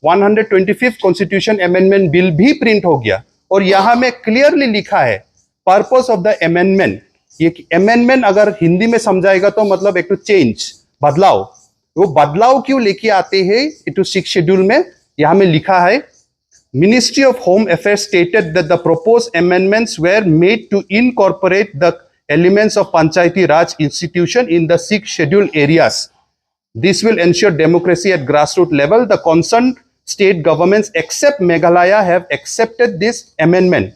125th constitution amendment bill भी print हो गया और यहां में क्लियरली लिखा है पर्पस ऑफ द अमेंडमेंट। ये अमेंडमेंट अगर हिंदी में समझाएगा तो मतलब एक तो चेंज, बदलाव। वो बदलाव क्यों लेके आते हैं इट 6 शेड्यूल में यहां में लिखा है, Ministry of Home Affairs stated that the proposed amendments were made to incorporate the elements of Panchayati Raj institution in the 6 scheduled areas. This will ensure democracy at grassroots level. The concerned state governments except Meghalaya have accepted this amendment.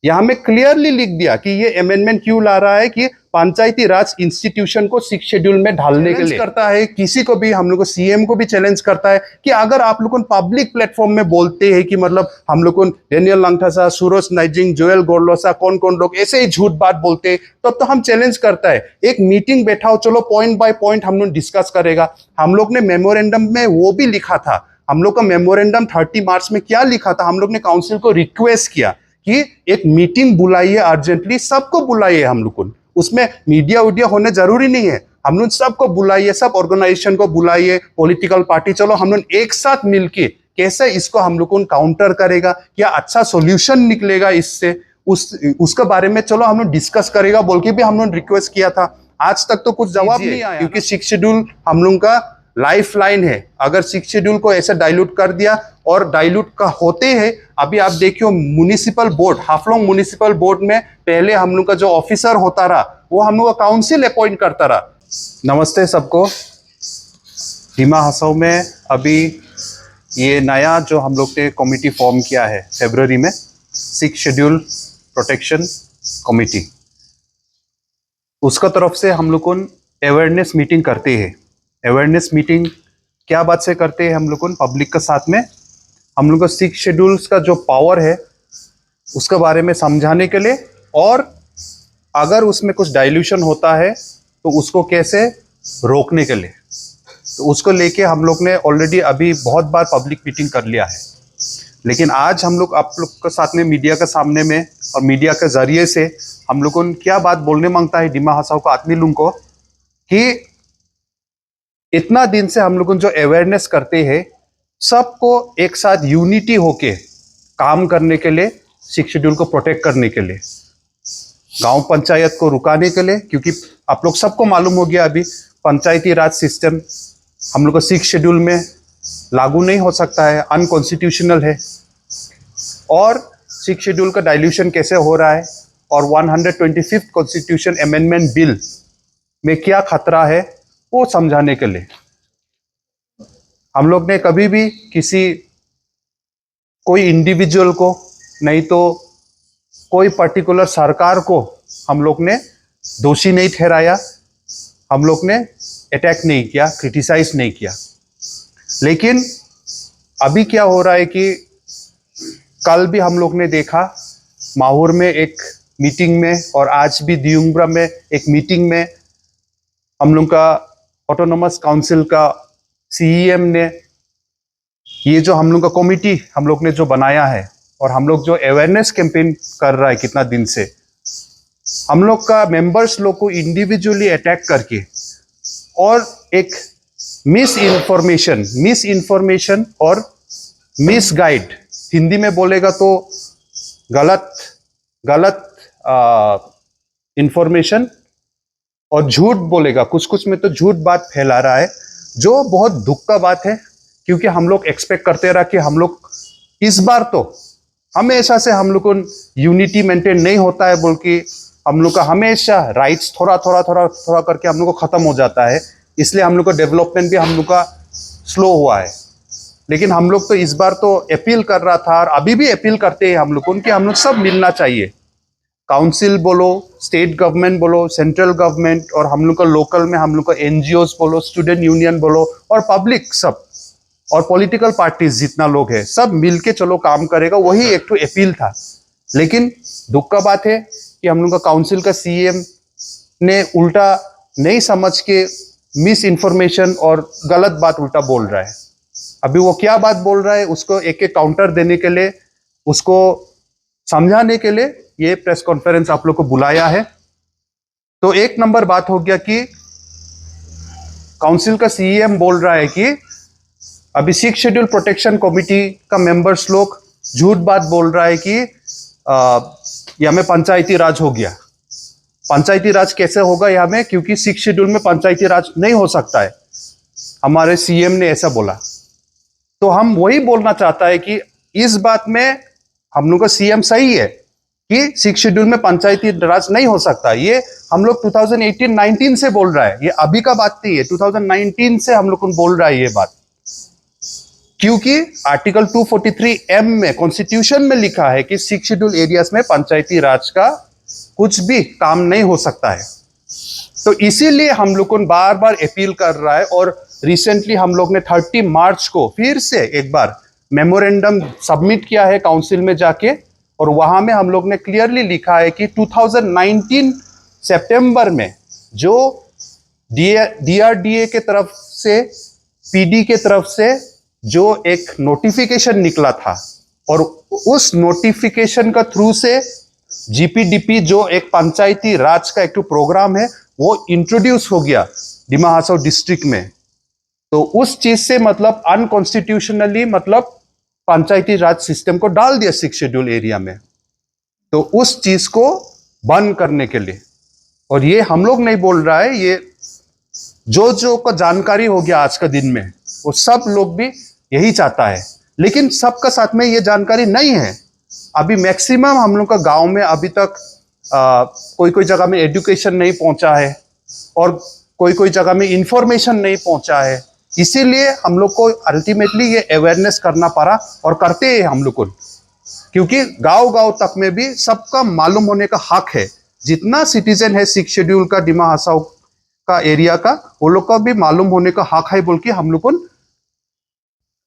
यहां में clearly लिख दिया कि ये amendment क्यों ला रहा है कि पंचायती राज इंस्टीट्यूशन को 6 शेड्यूल में ढालने के लिए करता है। किसी को भी, हम लोग को सीएम को भी चैलेंज करता है कि अगर आप लोग पब्लिक प्लेटफॉर्म में बोलते हैं कि मतलब हम लोग को डेनियल लंगथासा, सूरज नाइजिंग, जोएल गोरलोसा, कौन कौन लोग ऐसे ही झूठ बात बोलते हैं, तब तो हम चैलेंज करता है एक मीटिंग बैठाओ, चलो पॉइंट बाय पॉइंट हम लोग डिस्कस करेगा। हम लोग ने मेमोरेंडम में वो भी लिखा था, हम लोग का मेमोरेंडम 30 मार्च में क्या लिखा था, हम लोग ने काउंसिल को रिक्वेस्ट किया कि एक मीटिंग बुलाइए अर्जेंटली, सबको बुलाइए। हम लोग को उसमें मीडिया उडिया होने जरूरी नहीं है, हम लोग सबको बुलाइए, सब ऑर्गेनाइजेशन को बुलाइए, पॉलिटिकल पार्टी, चलो हम लोग एक साथ मिलके कैसे इसको हम लोग को काउंटर करेगा, क्या अच्छा सॉल्यूशन निकलेगा इससे, उसके बारे में चलो हम लोग डिस्कस करेगा बोल के भी हम लोग रिक्वेस्ट किया था। आज तक तो कुछ जवाब नहीं आया, क्योंकि 6 शेड्यूल हम लोग का लाइफ लाइन है। अगर 6 शेड्यूल को ऐसे डाइल्यूट कर दिया और डाइल्यूट का होते हैं, अभी आप देखियो municipal board, Haflong municipal board में पहले हम लोग का जो ऑफिसर होता रहा वो हम लोग का काउंसिल अपॉइंट करता रहा। नमस्ते सबको। डिमा हसाओ में अभी ये नया जो हम लोग ने कमिटी फॉर्म किया है फरवरी में, 6 शेड्यूल प्रोटेक्शन कमिटी, उसका तरफ से हम लोग को अवेयरनेस मीटिंग करते हैं। अवेयरनेस मीटिंग क्या बात से करते हैं हम लोग को पब्लिक के साथ में, हम लोग को 6 शेड्यूल्स का जो पावर है उसके बारे में समझाने के लिए, और अगर उसमें कुछ डाइल्यूशन होता है तो उसको कैसे रोकने के लिए, तो उसको लेके हम लोग ने ऑलरेडी अभी बहुत बार पब्लिक मीटिंग कर लिया है। लेकिन आज हम लोग आप लोग के साथ में मीडिया के सामने में और मीडिया के जरिए से हम लोग को क्या बात बोलने मांगता है डिमा हसाओ का आदमी लोगों को, कि इतना दिन से हम लोग जो अवेयरनेस करते हैं सबको एक साथ यूनिटी होके काम करने के लिए, 6 शेड्यूल को प्रोटेक्ट करने के लिए, गांव पंचायत को रुकाने के लिए, क्योंकि आप लोग सबको मालूम हो गया अभी पंचायती राज सिस्टम हम लोग को 6 शेड्यूल में लागू नहीं हो सकता है, अनकॉन्स्टिट्यूशनल है। और 6 शेड्यूल का डाइल्यूशन कैसे हो रहा है और 125th कॉन्स्टिट्यूशन अमेंडमेंट बिल में क्या खतरा है वो समझाने के लिए। हम लोग ने कभी भी किसी कोई इंडिविजुअल को, नहीं तो कोई पर्टिकुलर सरकार को हम लोग ने दोषी नहीं ठहराया, हम लोग ने अटैक नहीं किया, क्रिटिसाइज नहीं किया। लेकिन अभी क्या हो रहा है कि कल भी हम लोग ने देखा माहौर में एक मीटिंग में, और आज भी दियुंगब्रा में एक मीटिंग में हम लोग का ऑटोनोमस काउंसिल का सीईएम ने ये जो हम लोग का कमेटी हम लोग ने जो बनाया है, और हम लोग जो अवेयरनेस कैंपेन कर रहा है कितना दिन से, हम लोग का मेंबर्स लोग को इंडिविजुअली अटैक करके और एक मिस इन्फॉर्मेशन और मिस गाइड, हिंदी में बोलेगा तो गलत इंफॉर्मेशन और झूठ बोलेगा, कुछ कुछ में तो झूठ बात फैला रहा है, जो बहुत दुख का बात है। क्योंकि हम लोग एक्सपेक्ट करते रहा कि हम लोग इस बार तो हमेशा से हम लोग को यूनिटी मेंटेन नहीं होता है बोल के हम लोग का हमेशा राइट्स थोड़ा करके हम लोग को खत्म हो जाता है, इसलिए हम लोग का डेवलपमेंट भी हम लोग का स्लो हुआ है। लेकिन हम लोग तो इस बार तो अपील कर रहा था और अभी भी अपील करते हैं हम लोग को कि हम लोग सब मिलना चाहिए, काउंसिल बोलो, स्टेट गवर्नमेंट बोलो, सेंट्रल गवर्नमेंट, और हम लोग का लोकल में हम लोग का एनजीओस बोलो, स्टूडेंट यूनियन बोलो, और पब्लिक सब, और पॉलिटिकल पार्टीज जितना लोग है सब मिलके चलो काम करेगा, वही एक तो अपील था। लेकिन दुख का बात है कि हम लोग का काउंसिल का सीएम ने उल्टा नहीं समझ के मिस इन्फॉर्मेशन और गलत बात उल्टा बोल रहा है। अभी वो क्या बात बोल रहा है उसको एक एक काउंटर देने के लिए, उसको समझाने के लिए ये प्रेस कॉन्फ्रेंस आप लोग को बुलाया है। तो एक नंबर बात हो गया कि काउंसिल का सीएम बोल रहा है कि अभी 6 शेड्यूल प्रोटेक्शन कमेटी का मेंबर्स लोग झूठ बात बोल रहा है कि यहाँ में पंचायती राज हो गया। पंचायती राज कैसे होगा यहाँ में, क्योंकि 6 शेड्यूल में पंचायती राज नहीं हो सकता है, हमारे सीएम ने ऐसा बोला। तो हम वही बोलना चाहता है कि इस बात में हम लोग का सीएम सही है कि 6 शेड्यूल में पंचायती राज नहीं हो सकता। ये हम लोग 2018-19 से बोल रहा है, ये अभी का बात नहीं है, 2019 से हम लोग को बोल रहा है ये बात। क्योंकि आर्टिकल 243M में कॉन्स्टिट्यूशन में लिखा है कि 6 शेड्यूल एरियाज में पंचायती राज का कुछ भी काम नहीं हो सकता है। तो इसीलिए हम लोग को बार बार अपील कर रहा है, और रिसेंटली हम लोग ने 30 मार्च को फिर से एक बार मेमोरेंडम सबमिट किया है काउंसिल में जाके, और वहां में हम लोग ने क्लियरली लिखा है कि 2019 सितंबर में जो DRDA के तरफ से, PD के तरफ से जो एक नोटिफिकेशन निकला था, और उस नोटिफिकेशन का थ्रू से GPDP जो एक पंचायती राज का एक प्रोग्राम है वो इंट्रोड्यूस हो गया डिमा हासाओ डिस्ट्रिक्ट में। तो उस चीज से मतलब अनकॉन्स्टिट्यूशनली मतलब पंचायती राज सिस्टम को डाल दिया 6 शेड्यूल एरिया में। तो उस चीज को बंद करने के लिए, और ये हम लोग नहीं बोल रहा है, ये जो को जानकारी हो गया आज का दिन में, वो सब लोग भी यही चाहता है। लेकिन सबका साथ में ये जानकारी नहीं है। अभी मैक्सिमम हम लोग का गांव में अभी तक कोई जगह में एजुकेशन नहीं पहुंचा है, और कोई जगह में इंफॉर्मेशन नहीं पहुंचा है। इसीलिए हम लोग को अल्टीमेटली ये अवेयरनेस करना पड़ा, और करते हैं हम लोग को, क्योंकि गांव तक में भी सबका मालूम होने का हक है। जितना सिटीजन है 6 शेड्यूल का डिमा हासाओ का एरिया का, वो लोग का भी मालूम होने का हक है बोल के हम लोग को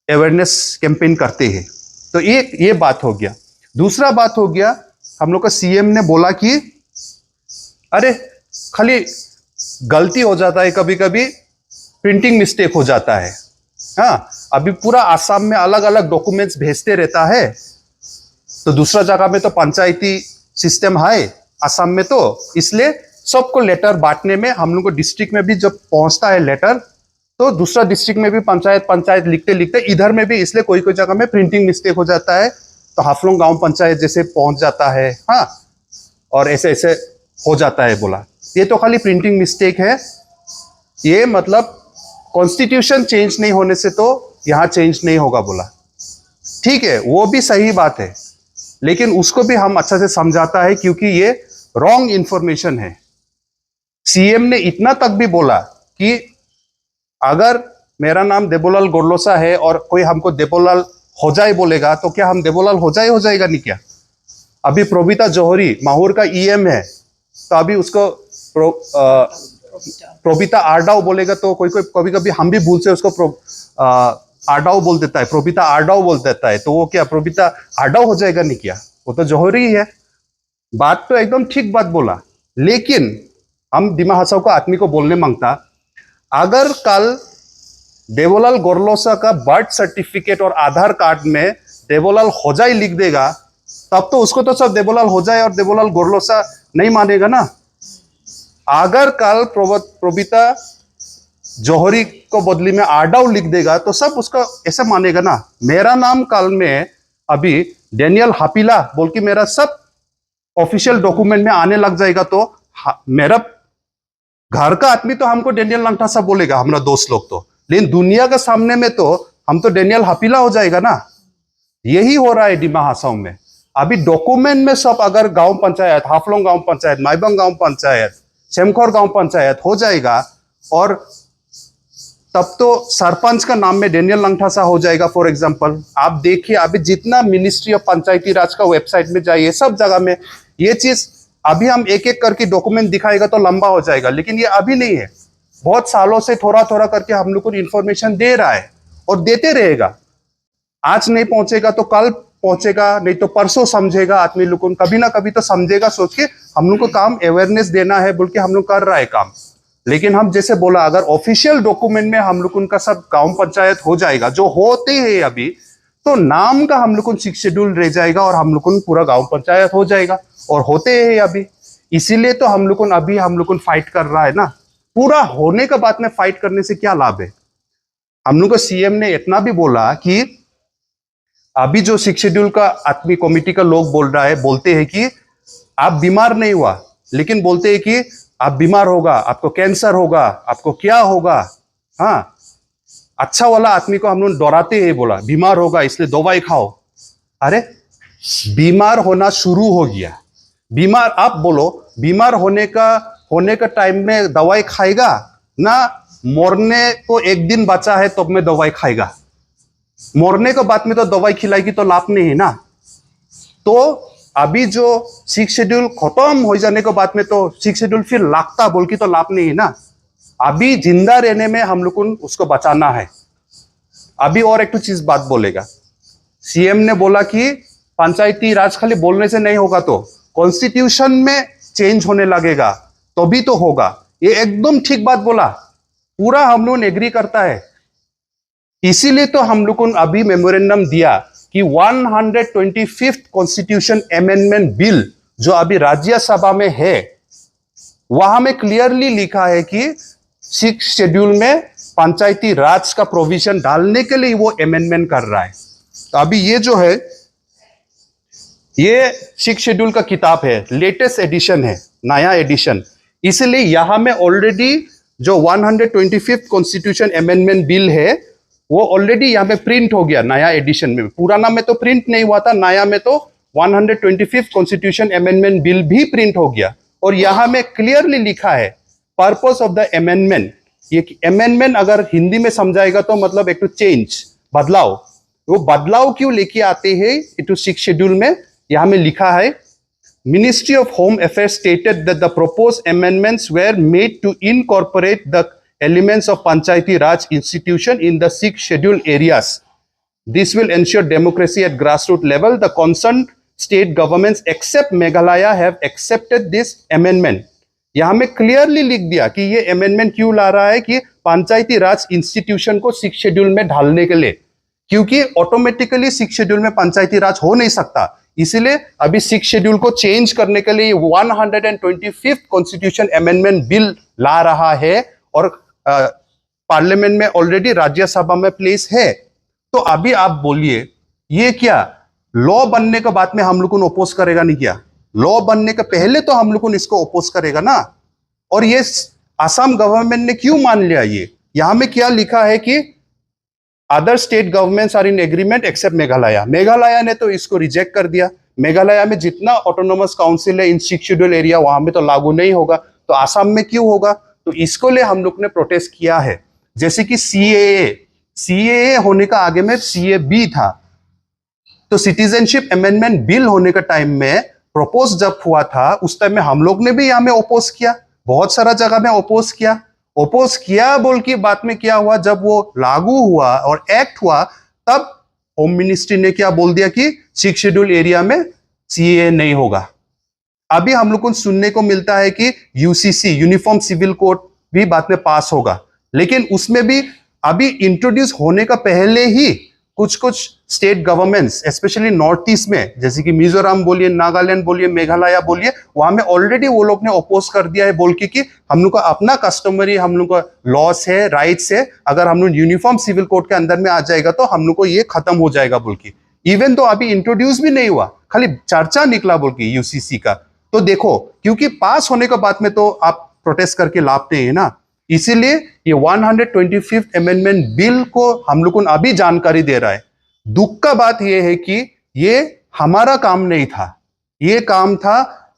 अवेयरनेस कैंपेन करते हैं। तो ये बात हो गया। दूसरा बात हो गया, हम लोग का सीएम ने बोला कि अरे खाली गलती हो जाता है, कभी कभी प्रिंटिंग मिस्टेक हो जाता है। हाँ, अभी पूरा आसाम में अलग अलग डॉक्यूमेंट्स भेजते रहता है, तो दूसरा जगह में तो पंचायती सिस्टम है आसाम में, तो इसलिए सबको लेटर बांटने में हम लोग को डिस्ट्रिक्ट में भी जब पहुंचता है लेटर, तो दूसरा डिस्ट्रिक्ट में भी पंचायत लिखते लिखते इधर में भी, इसलिए कोई जगह में प्रिंटिंग मिस्टेक हो जाता है, तो हाफलोंग गांव पंचायत जैसे पहुंच जाता है। हाँ, और ऐसे ऐसे हो जाता है बोला। ये तो खाली प्रिंटिंग मिस्टेक है, ये मतलब कॉन्स्टिट्यूशन चेंज नहीं होने से तो यहाँ चेंज नहीं होगा बोला। ठीक है, वो भी सही बात है, लेकिन उसको भी हम अच्छा से समझाता है, क्योंकि ये रॉन्ग इंफॉर्मेशन है। सीएम ने इतना तक भी बोला कि अगर मेरा नाम देबोलाल गोरलोसा है और कोई हमको देबोलाल होजाई बोलेगा, तो क्या हम देबोलाल होजाई हो जाएगा नहीं क्या? अभी प्रोबिता जौहरी माहौर का EM है, तो अभी उसको प्रोबिता आरडाओ बोलेगा, तो कोई कभी कभी हम भी भूल से उसको आरडाओ बोल देता है, प्रोबिता आरडाओ बोल देता है, तो वो क्या प्रोबिता आरडाओ हो जाएगा नहीं क्या? वो तो जौहरी ही है। बात तो एकदम ठीक बात बोला, लेकिन हम डिमा हासाओ का आदमी को बोलने मांगता, अगर कल देबोलाल गोरलोसा का बर्थ सर्टिफिकेट और आधार कार्ड में देबोलाल होजाई लिख देगा, तब तो उसको तो सब देबोलाल होजाई और देबोलाल गोरलोसा नहीं मानेगा ना। अगर कल प्रोबिता जौहरी को बदली में आरडाओ लिख देगा, तो सब उसका ऐसा मानेगा ना। मेरा नाम कल में अभी डेनियल हापिला बोल के मेरा सब ऑफिशियल डॉक्यूमेंट में आने लग जाएगा, तो मेरा घर का आदमी तो हमको डेनियल लंगटासा बोलेगा, हमारा दोस्त लोग तो, लेकिन दुनिया के सामने में तो हम तो डेनियल हापिला हो जाएगा ना। यही हो रहा है डिमा हासाओ में। अभी डॉक्यूमेंट में सब अगर गांव पंचायत, हाफलोंग गांव पंचायत, माइबंग गांव पंचायत, सेमखोर गांव पंचायत हो जाएगा, और तब तो सरपंच का नाम में डेनियल लंगटासा हो जाएगा। फॉर एग्जांपल आप देखिए, अभी जितना मिनिस्ट्री ऑफ पंचायती राज का वेबसाइट में जाइए, सब जगह में ये चीज, अभी हम एक एक करके डॉक्यूमेंट दिखाएगा तो लंबा हो जाएगा, लेकिन ये अभी नहीं है, बहुत सालों से थोड़ा थोड़ा करके हम लोग को इन्फॉर्मेशन दे रहा है और देते रहेगा। आज नहीं पहुंचेगा तो कल पहुंचेगा, नहीं तो परसों समझेगा आदमी लोग को, कभी ना कभी तो समझेगा, सोच के हम लोग को काम अवेयरनेस देना है बोल के हम लोग कर रहा है काम। लेकिन हम जैसे बोला, अगर ऑफिशियल डॉक्यूमेंट में हम लोग उनका सब गांव पंचायत हो जाएगा, जो होते हैं अभी, तो नाम का हम लोग को 6 शेड्यूल रह जाएगा और हम लोग को पूरा गांव पंचायत हो जाएगा, और होते हैं अभी। इसीलिए तो हम लोग को अभी हम लोग को फाइट कर रहा है ना। पूरा होने के बाद में फाइट करने से क्या लाभ है? हम लोग को सीएम ने इतना भी बोला कि अभी जो 6 शेड्यूल का आदमी कमेटी का लोग बोलते हैं कि आप बीमार नहीं हुआ, लेकिन बोलते हैं कि आप बीमार होगा, आपको कैंसर होगा, आपको क्या होगा। हाँ, अच्छा वाला आदमी को हम लोग डराते हैं, बोला बीमार होगा इसलिए दवाई खाओ। अरे बीमार होना शुरू हो गया, बीमार आप बोलो बीमार होने का टाइम में दवाई खाएगा ना, मरने को एक दिन बचा है तो मैं दवाई खाएगा, मरने के बाद में तो दवाई खिलाएगी तो लाभ नहीं है ना। तो अभी जो 6 शेड्यूल खत्म हो जाने के बाद में तो 6 शेड्यूल फिर लागता बोल की तो लाभ नहीं है ना। अभी जिंदा रहने में हम लोग को उसको बचाना है। अभी और एक तो चीज बात बोलेगा, सीएम ने बोला कि पंचायती राज खाली बोलने से नहीं होगा, तो कॉन्स्टिट्यूशन में चेंज होने लगेगा तो भी तो होगा। ये एकदम ठीक बात बोला, पूरा हम लोग एग्री करता है। इसीलिए तो हम लोग को अभी मेमोरेंडम दिया कि 125th कॉन्स्टिट्यूशन अमेंडमेंट बिल जो अभी राज्यसभा में है, वहां में क्लियरली लिखा है कि 6 शेड्यूल में पंचायती राज का प्रोविजन डालने के लिए वो अमेंडमेंट कर रहा है। तो अभी ये जो है ये 6 शेड्यूल का किताब है, लेटेस्ट एडिशन है, नया एडिशन। इसलिए यहां में ऑलरेडी जो 125th कॉन्स्टिट्यूशन अमेंडमेंट बिल है वो ऑलरेडी यहाँ पे प्रिंट हो गया नया एडिशन में। पुराना में तो प्रिंट नहीं हुआ था, नया में तो 125th कॉन्स्टिट्यूशन अमेंडमेंट बिल भी प्रिंट हो गया। और यहां में क्लियरली लिखा है पर्पस ऑफ द अमेंडमेंट। ये अमेंडमेंट अगर हिंदी में समझाएगा तो मतलब एक तो चेंज, बदलाव। वो बदलाव क्यों लेके आते हैं इटू 6 शेड्यूल में, यहां में लिखा है Ministry of Home Affairs stated that the proposed amendments were made to incorporate the elements of Panchayati Raj institution in the 6 scheduled areas. This will ensure democracy at grassroots level. The concerned state governments except Meghalaya have accepted this amendment. यहां में clearly लिख दिया कि ये amendment क्यों ला रहा है कि पंचायती राज इंस्टीट्यूशन को 6 शेड्यूल में ढालने के लिए, क्योंकि ऑटोमेटिकली 6 शेड्यूल में पंचायती राज हो नहीं सकता। इसलिए अभी 6 शेड्यूल को चेंज करने के लिए 125th कॉन्स्टिट्यूशन अमेंडमेंट बिल ला रहा है और पार्लियामेंट में ऑलरेडी राज्यसभा में प्लेस है। तो अभी आप बोलिए ये क्या लॉ बनने के बाद में हम लोग को अपोज करेगा नहीं? क्या लॉ बनने के पहले तो हम लोग को इसको अपोज करेगा ना। और ये असम गवर्नमेंट ने क्यों मान लिया? ये यहां में क्या लिखा है कि other state governments are in agreement except Meghalaya. Meghalaya ने तो इसको रिजेक्ट कर दिया। मेघालय में जितना ऑटोनोमस काउंसिल है इन 6 शेड्यूल एरिया वहां में तो लागू नहीं होगा, तो आसाम में क्यों होगा? तो इसको लिए हम लोग ने प्रोटेस्ट किया है। जैसे कि सीएए होने का आगे में सीएबी था, तो सिटीजनशिप अमेंडमेंट बिल होने का टाइम में प्रपोज जब हुआ था उस टाइम में हम लोग ने भी यहां में ओपोज किया, बहुत सारा जगह में ओपोज किया बोल के बाद में क्या हुआ, जब वो लागू हुआ और एक्ट हुआ तब होम मिनिस्ट्री ने क्या बोल दिया कि 6 शेड्यूल एरिया में सीएए नहीं होगा। अभी हम लोग को सुनने को मिलता है कि यूसीसी यूनिफॉर्म सिविल कोड भी बाद में पास होगा, लेकिन उसमें भी अभी इंट्रोड्यूस होने का पहले ही कुछ state governments specially north east में, जैसे कि मिजोरम बोलिए, नागालैंड बोलिए, मेघालय बोलिए, वहां में ऑलरेडी वो लोग ने अपोज कर दिया है बोल के कि हम लोग का अपना कस्टमरी हम लोग का लॉस है, राइट्स है, अगर हम लोग यूनिफॉर्म सिविल कोड के अंदर में आ जाएगा तो हम लोग को ये खत्म हो जाएगा बोल के। इवन तो अभी इंट्रोड्यूस भी नहीं हुआ, खाली चर्चा निकला बोल के यूसीसी का। तो देखो, क्योंकि पास होने के बाद में तो आप प्रोटेस्ट करके लाभ नहीं है ना, इसीलिए ये 125th अमेंडमेंट बिल को हम लोग को अभी जानकारी दे रहा है। दुख का बात यह है कि ये हमारा काम नहीं था, ये काम था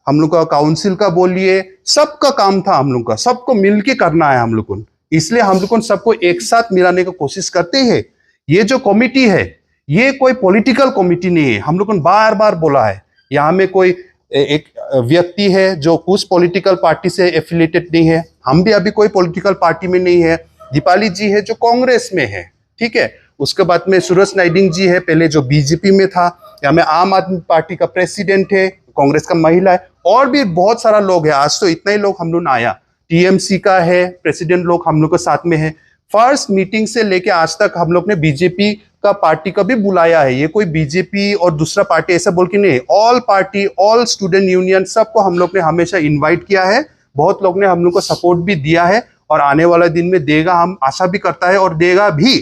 हम लोग का काउंसिल का बोलिए, सबका काम था, हम लोग का सबको मिलके करना है हम लोग को। इसलिए हम लोग को सबको एक साथ मिलाने की कोशिश करते हैं। ये जो कमिटी है ये कोई पॉलिटिकल कमिटी नहीं है, हम लोग को बार बार बोला है। यहाँ में कोई एक व्यक्ति है जो कुछ पॉलिटिकल पार्टी से एफिलिएटेड नहीं है, हम भी अभी कोई पॉलिटिकल पार्टी में नहीं है। दीपाली जी है जो कांग्रेस में है, ठीक है। उसके बाद में सुरेश नाइडिंग जी है, पहले जो बीजेपी में था, या में आम आदमी पार्टी का प्रेसिडेंट है, कांग्रेस का महिला है, और भी बहुत सारा लोग है। आज तो इतना ही लोग हम लोग आया, टीएमसी का है प्रेसिडेंट लोग हम लोग के साथ में है। फर्स्ट मीटिंग से लेके आज तक हम लोग ने बीजेपी का पार्टी का भी बुलाया है। ये कोई बीजेपी और दूसरा पार्टी ऐसा बोल के नहीं, all party, all student union, सबको हम लोग ने हमेशा इन्वाइट किया है। बहुत लोग ने हम लोग को सपोर्ट भी दिया है और आने वाला दिन में देगा, हम आशा भी करता है और देगा भी।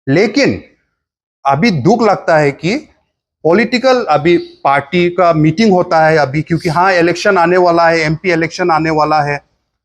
लेकिन अभी दुख लगता है कि पॉलिटिकल अभी पार्टी का मीटिंग होता है अभी, क्योंकि हाँ इलेक्शन आने वाला है, एमपी इलेक्शन आने वाला है,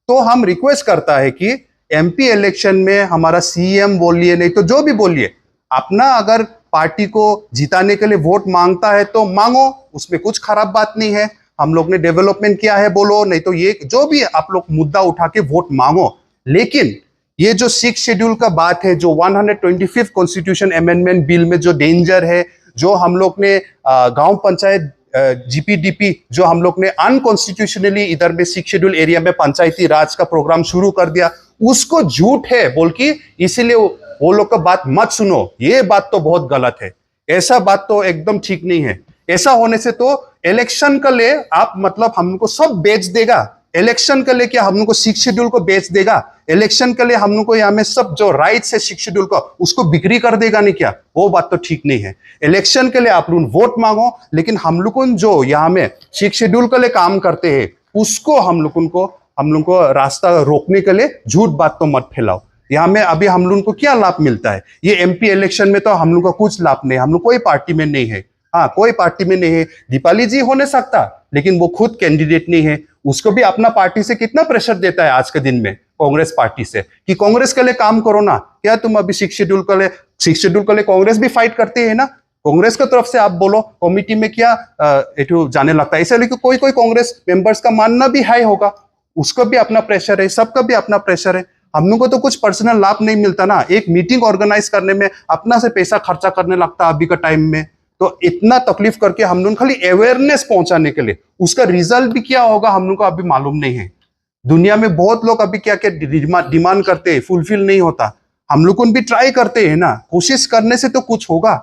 तो हम रिक्वेस्ट करता है कि एमपी इलेक्शन में हमारा सीएम बोलिए, नहीं तो जो भी बोलिए, अपना अगर पार्टी को जिताने के लिए वोट मांगता है तो मांगो, उसमें कुछ खराब बात नहीं है। हम लोग ने डेवलपमेंट किया है बोलो, नहीं तो ये जो भी आप लोग मुद्दा उठा के वोट मांगो। लेकिन ये जो 6 शेड्यूल का बात है, जो 125th कॉन्स्टिट्यूशन अमेंडमेंट बिल में जो डेंजर है, जो हम लोग ने गांव पंचायत जीपीडीपी जो हम लोग ने अनकॉन्स्टिट्यूशनली इधर में 6 शेड्यूल एरिया में पंचायती राज का प्रोग्राम शुरू कर दिया, उसको झूठ है बोल के इसीलिए वो लोग का बात मत सुनो। ये बात तो बहुत गलत है, ऐसा बात तो एकदम ठीक नहीं है। ऐसा होने से तो इलेक्शन का ले आप मतलब हमको सब बेच देगा, इलेक्शन के लिए क्या हम लोग को 6 शेड्यूल को बेच देगा, इलेक्शन के लिए हम लोग को यहाँ में सब जो राइट्स है 6 शेड्यूल का उसको बिक्री कर देगा नहीं क्या? वो बात तो ठीक नहीं है। इलेक्शन के लिए आप लोग वोट मांगो, लेकिन हम लोग जो यहाँ में 6 शेड्यूल के लिए काम करते हैं उसको हम लोग को रास्ता रोकने के लिए झूठ बात तो मत फैलाओ। यहाँ में अभी हम लोग को क्या लाभ मिलता है? ये एमपी इलेक्शन में तो हम लोग का कुछ लाभ नहीं, हम लोग कोई पार्टी में नहीं है। हाँ, कोई पार्टी में नहीं है। दीपाली जी हो नहीं सकता, लेकिन वो खुद कैंडिडेट नहीं है। उसको भी अपना पार्टी से कितना प्रेशर देता है आज के दिन में कांग्रेस पार्टी से कि कांग्रेस के लिए काम करो ना। क्या तुम अभी 6 शेड्यूल के लिए कांग्रेस भी फाइट करते हैं ना? कांग्रेस की तरफ से आप बोलो कमिटी में क्या जाने लगता है, इसलिए कोई कांग्रेस मेंबर्स का मानना भी हाई होगा, उसको भी अपना प्रेशर है, सबका भी अपना प्रेशर है। हम लोग को तो कुछ पर्सनल लाभ नहीं मिलता ना, एक मीटिंग ऑर्गेनाइज करने में अपना से पैसा खर्चा करने लगता अभी का टाइम में। तो इतना तकलीफ करके हम लोग खाली अवेयरनेस पहुंचाने के लिए, उसका रिजल्ट भी क्या होगा हम लोग को अभी मालूम नहीं है। दुनिया में बहुत लोग अभी क्या क्या डिमांड करते हैं, फुलफिल नहीं होता। हम लोग भी ट्राई करते हैं ना, कोशिश करने से तो कुछ होगा।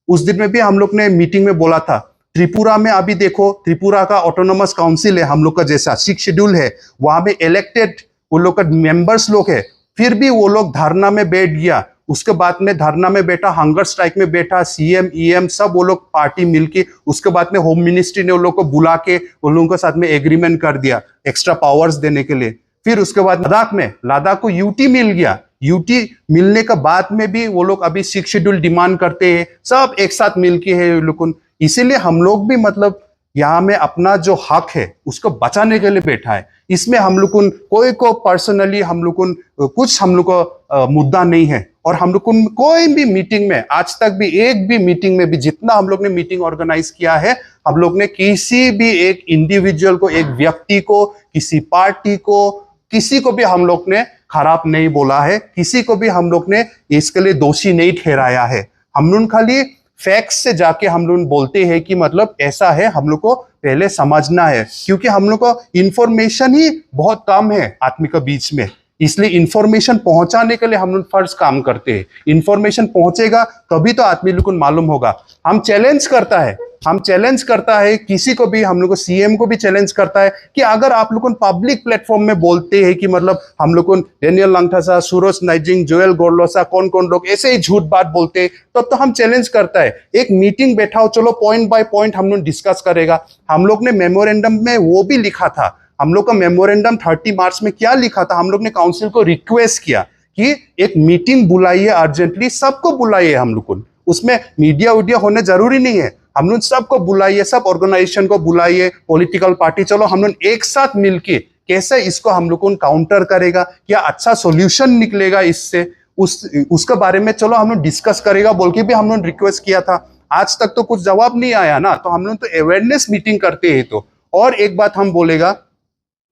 उस दिन में भी हम लोग ने मीटिंग में बोला था, त्रिपुरा में अभी देखो, त्रिपुरा का ऑटोनोमस काउंसिल है हम लोग का जैसा 6 शेड्यूल है, वहां में इलेक्टेड वो लोग का मेंबर्स लोग है, फिर भी वो लोग धरना में बैठ गया। उसके बाद में धरना में बैठा, हंगर स्ट्राइक में बैठा, सीएम ईएम सब वो लोग पार्टी मिलके, उसके बाद में होम मिनिस्ट्री ने वो लोग को बुला के उन लोगों के साथ में एग्रीमेंट कर दिया एक्स्ट्रा पावर्स देने के लिए। फिर उसके बाद लद्दाख को यूटी मिल गया। यूटी मिलने के बाद में भी वो लोग अभी 6 शेड्यूल डिमांड करते हैं, सब एक साथ मिलके है लोग। इसीलिए हम लोग भी मतलब यहाँ में अपना जो हक है उसको बचाने के लिए बैठा है। इसमें हम लोग कोई को पर्सनली हम लोग कुछ हम लोग को मुद्दा नहीं है। और हम लोग कोई भी मीटिंग में आज तक भी, एक भी मीटिंग में भी, जितना हम लोग ने मीटिंग ऑर्गेनाइज किया है, हम लोग ने किसी भी एक इंडिविजुअल को, एक व्यक्ति को, किसी पार्टी को, किसी को भी हम लोग ने खराब नहीं बोला है, किसी को भी हम लोग ने इसके लिए दोषी नहीं ठहराया है। हम लोग खाली फैक्ट्स से जाके हम लोग बोलते हैं कि मतलब ऐसा है, हम लोग को पहले समझना है, क्योंकि हम लोग को इंफॉर्मेशन ही बहुत कम है आदमी के बीच में। इसलिए इंफॉर्मेशन पहुंचाने के लिए हम लोग फर्ज काम करते हैं। इंफॉर्मेशन पहुंचेगा तभी तो आदमी लोग को मालूम होगा। हम चैलेंज करता है किसी को भी, हम लोग को सीएम को भी चैलेंज करता है कि अगर आप लोग पब्लिक प्लेटफॉर्म में बोलते हैं कि मतलब हम लोग डेनियल लंगथासा, सूरज नाइजिंग, जोएल गोरलोसा, कौन कौन लोग ऐसे ही झूठ बात बोलते हैं, तब तो हम चैलेंज करता है एक मीटिंग बैठाओ, चलो पॉइंट बाय पॉइंट हम लोग डिस्कस करेगा। हम लोग ने मेमोरेंडम में वो भी लिखा था, हम लोग का मेमोरेंडम 30 मार्च में क्या लिखा था, हम लोग ने काउंसिल को रिक्वेस्ट किया कि एक मीटिंग बुलाइए अर्जेंटली, सबको बुलाइए। हम लोग उसमें मीडिया होने जरूरी नहीं है, हम लोग सबको बुलाइए, सब ऑर्गेनाइजेशन को बुलाइए, पॉलिटिकल पार्टी, चलो हम लोग एक साथ मिलके कैसे इसको हम लोग काउंटर करेगा, क्या अच्छा सॉल्यूशन निकलेगा इससे, उसके बारे में चलो हम लोग डिस्कस करेगा बोल के भी हम लोग रिक्वेस्ट किया था। आज तक तो कुछ जवाब नहीं आया ना, तो हम लोग तो अवेयरनेस मीटिंग करते हैं। तो और एक बात हम बोलेगा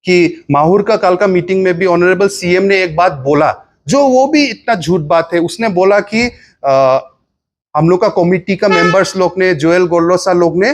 कि माहौर का कल का मीटिंग में भी ऑनरेबल सीएम ने एक बात बोला, जो वो भी इतना झूठ बात है। उसने बोला कि हम लोग का कमिटी का मेंबर्स लोग ने, जोएल गोरलोसा लोग ने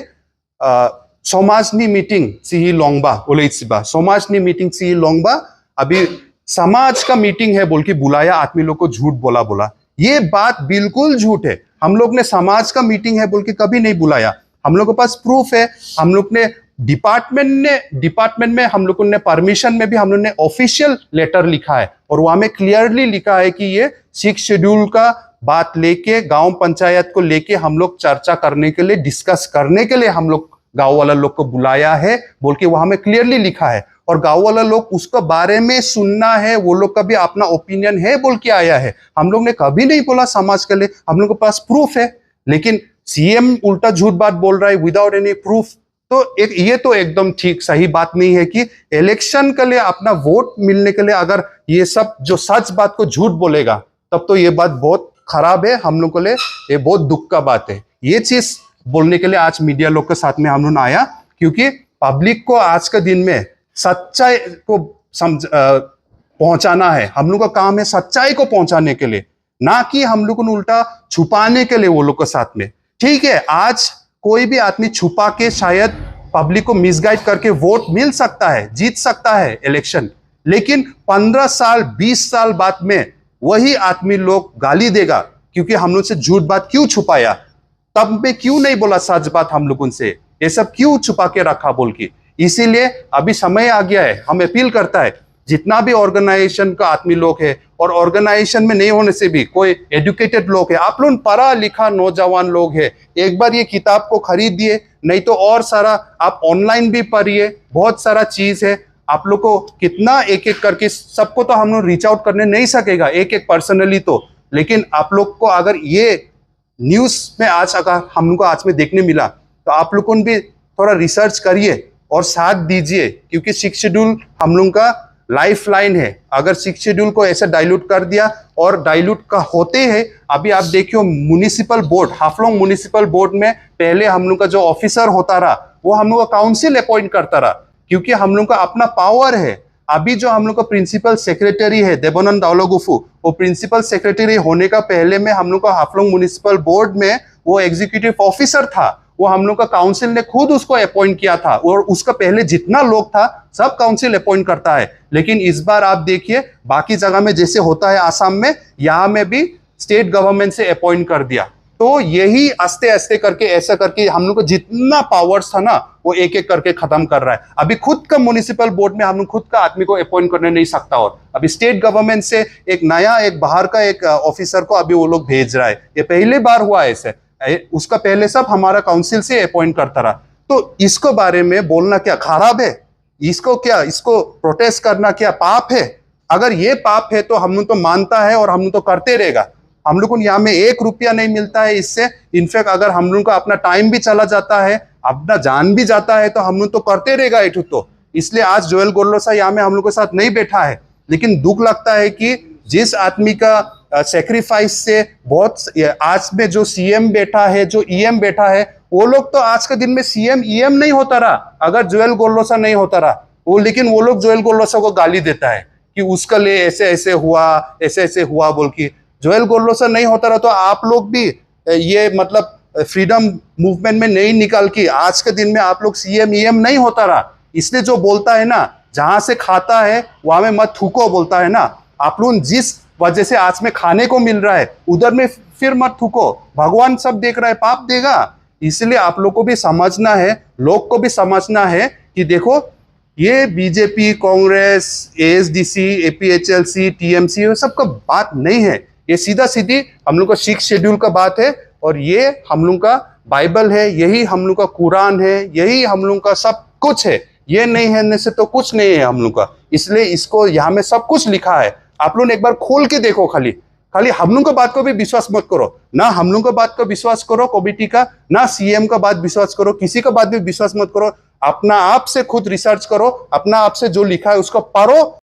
समाजनी मीटिंग सिही लोंगबा ओलेसिबा, समाजनी मीटिंग सिही लोंगबा अभी समाज का मीटिंग है बोल के बुलाया, आदमी लोग को झूठ बोला। ये बात बिल्कुल झूठ है। हम लोग ने समाज का मीटिंग है बोल के कभी नहीं बुलाया। हम लोग के पास प्रूफ है। हम लोग ने डिपार्टमेंट में हम लोगों ने परमिशन में भी हम लोग ने ऑफिशियल लेटर लिखा है, और वहां में क्लियरली लिखा है कि ये 6 शेड्यूल का बात लेके गांव पंचायत को लेके हम लोग चर्चा करने के लिए, डिस्कस करने के लिए हम लोग गांव वाला लोग को बुलाया है बोल के वहां में क्लियरली लिखा है। और गांव वाला लोग उसके बारे में सुनना है, वो लोग का भी अपना ओपिनियन है बोल के आया है। हम लोग ने कभी नहीं बोला समाज के लिए, हम लोग के पास प्रूफ है। लेकिन सीएम उल्टा झूठ बात बोल रहा है विदाउट एनी प्रूफ। तो ये तो एकदम ठीक सही बात नहीं है कि इलेक्शन के लिए अपना वोट मिलने के लिए अगर ये सब जो सच बात को झूठ बोलेगा, तब तो ये बात बहुत खराब है हम लोग के लिए, ये बहुत दुख का बात है। ये चीज बोलने के लिए आज मीडिया लोग के साथ में हम लोग आया, क्योंकि पब्लिक को आज के दिन में सच्चाई को पहुंचाना है। हम लोग का काम है सच्चाई को पहुंचाने के लिए, ना कि हम लोग को उल्टा छुपाने के लिए वो लोग के साथ में। ठीक है, आज कोई भी आदमी छुपा के शायद पब्लिक को मिसगाइड करके वोट मिल सकता है, जीत सकता है इलेक्शन, लेकिन 15 साल 20 साल बाद में वही आदमी लोग गाली देगा, क्योंकि हम लोग से झूठ बात क्यों छुपाया, तब में क्यों नहीं बोला सच बात, हम लोग उनसे ये सब क्यों छुपा के रखा बोल के। इसीलिए अभी समय आ गया है, हम अपील करता है जितना भी ऑर्गेनाइजेशन का आदमी लोग है, और ऑर्गेनाइजेशन में नहीं होने से भी कोई एजुकेटेड लोग है, आप लोग पढ़ा लिखा नौजवान लोग है, एक बार ये किताब को खरीदिए, नहीं तो और सारा आप ऑनलाइन भी पढ़िए, बहुत सारा चीज है। आप लोग को कितना एक एक करके सबको तो हम लोग रीच आउट करने नहीं सकेगा एक एक पर्सनली तो, लेकिन आप लोग को अगर ये न्यूज में आज अगर हम लोग को आज में देखने मिला, तो आप लोग को भी थोड़ा रिसर्च करिए और साथ दीजिए, क्योंकि 6 शेड्यूल हम लोग का लाइफ लाइन है। अगर 6 शेड्यूल को ऐसे डाइल्यूट कर दिया, और डाइल्यूट का होते हैं, अभी आप देखियो municipal board, Haflong municipal board में पहले हम लोग का जो ऑफिसर होता रहा, वो हम लोग का काउंसिल अपॉइंट करता रहा, क्योंकि हम लोग का अपना पावर है। अभी जो हम लोग का प्रिंसिपल सेक्रेटरी है देवानंद दावलागुफू, वो प्रिंसिपल सेक्रेटरी होने का पहले में हम लोग का हाफलोंग म्युनिसिपल बोर्ड में वो एग्जीक्यूटिव ऑफिसर था। वो हम लोग का काउंसिल ने खुद उसको अपॉइंट किया था, और उसका पहले जितना लोग था सब काउंसिल अपॉइंट करता है। लेकिन इस बार आप देखिए बाकी जगह में जैसे होता है आसाम में, यहाँ में भी स्टेट गवर्नमेंट से अपॉइंट कर दिया। तो यही आस्ते आस्ते करके ऐसा करके हम लोग को जितना पावर्स था ना, वो एक एक करके खत्म कर रहा है। अभी खुद का म्युनिसिपल बोर्ड में हम लोग खुद का आदमी को अपॉइंट करने नहीं सकता, और अभी स्टेट गवर्नमेंट से एक नया एक बाहर का एक ऑफिसर को अभी वो लोग भेज रहा है। ये पहले बार हुआ ऐसे, उसका पहले सब हमारा काउंसिल से अपॉइंट करता रहा। तो इसको बारे में बोलना क्या खराब है? इसको क्या, इसको प्रोटेस्ट करना क्या पाप है? अगर ये पाप है तो हम लोग तो मानता है और हम लोग तो करते रहेगा। हम लोग को यहाँ में 1 रुपया नहीं मिलता है इससे। इनफैक्ट अगर हम लोग का अपना टाइम भी चला जाता है, अपना जान भी जाता है, तो हम लोग तो करते रहेगा एठू तो। इसलिए आज जोएल गोल्लोसा यहाँ में हम लोग के साथ नहीं बैठा है, लेकिन दुख लगता है कि जिस आदमी का सेक्रीफाइस से बहुत आज में जो सीएम बैठा है, जो ईएम बैठा है, वो लोग तो आज के दिन में सीएम ईएम नहीं होता रहा अगर जोएल गोल्लोसा नहीं होता रहा वो। लेकिन वो लोग जोएल गोल्लोसा को गाली देता है कि उसका लिए ऐसे ऐसे हुआ बोल के। जोएल गोल्लोसा नहीं होता रहा तो आप लोग भी ये मतलब फ्रीडम मूवमेंट में नहीं निकल के आज के दिन में आप लोग सीएम ईएम नहीं होता रहा। इसलिए जो बोलता है ना, जहां से खाता है वहां में मत थूको बोलता है ना। आप लोग जिस वजह से आज में खाने को मिल रहा है, उधर में फिर मत थूको। भगवान सब देख रहा है, पाप देगा। इसलिए आप लोग को भी समझना है, लोग को भी समझना है कि देखो ये बीजेपी, कांग्रेस, एएसडीसी, एपीएचएलसी, टीएमसी, ये सब का बात नहीं है। ये सीधा सीधी हम लोग का 6 शेड्यूल का बात है, और ये हम लोग का बाइबल है, यही हम लोग का कुरान है, यही हम लोग का सब कुछ है। ये नहीं है से तो कुछ नहीं है हम लोग का। इसलिए इसको यहाँ में सब कुछ लिखा है। आप लोग एक बार खोल के देखो, खाली हम लोग का बात को भी विश्वास मत करो। ना हम लोग का बात का विश्वास करो कमेटी का, ना सीएम का बात विश्वास करो, किसी का बात भी विश्वास मत करो। अपना आप से खुद रिसर्च करो, अपना आप से जो लिखा है उसको पढ़ो।